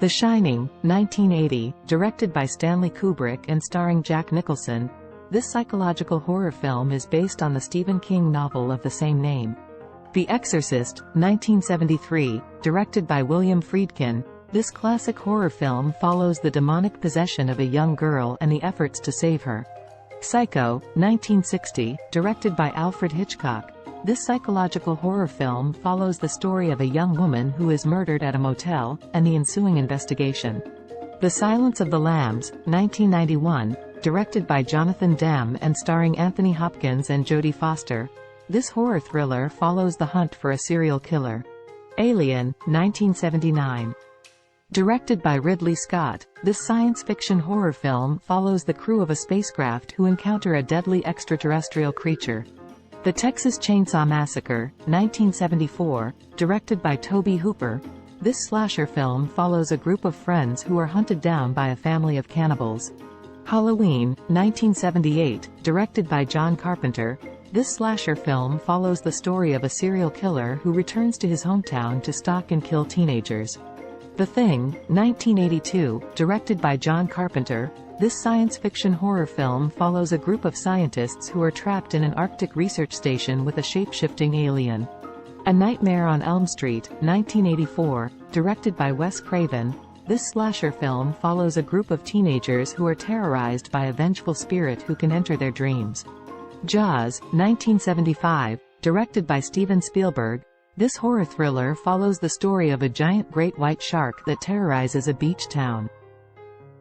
The Shining, 1980, directed by Stanley Kubrick and starring Jack Nicholson. This psychological horror film is based on the Stephen King novel of the same name. The Exorcist, 1973, directed by William Friedkin. This classic horror film follows the demonic possession of a young girl and the efforts to save her. Psycho, 1960, directed by Alfred Hitchcock. This psychological horror film follows the story of a young woman who is murdered at a motel, and the ensuing investigation. The Silence of the Lambs, 1991, directed by Jonathan Demme and starring Anthony Hopkins and Jodie Foster. This horror thriller follows the hunt for a serial killer. Alien, 1979. Directed by Ridley Scott, this science fiction horror film follows the crew of a spacecraft who encounter a deadly extraterrestrial creature. The Texas Chainsaw Massacre, 1974, directed by Tobe Hooper. This slasher film follows a group of friends who are hunted down by a family of cannibals. Halloween, 1978, directed by John Carpenter. This slasher film follows the story of a serial killer who returns to his hometown to stalk and kill teenagers. The Thing, 1982, directed by John Carpenter. This science fiction horror film follows a group of scientists who are trapped in an Arctic research station with a shape-shifting alien. A Nightmare on Elm Street, 1984, directed by Wes Craven. This slasher film follows a group of teenagers who are terrorized by a vengeful spirit who can enter their dreams. Jaws, 1975, directed by Steven Spielberg. This horror thriller follows the story of a giant great white shark that terrorizes a beach town.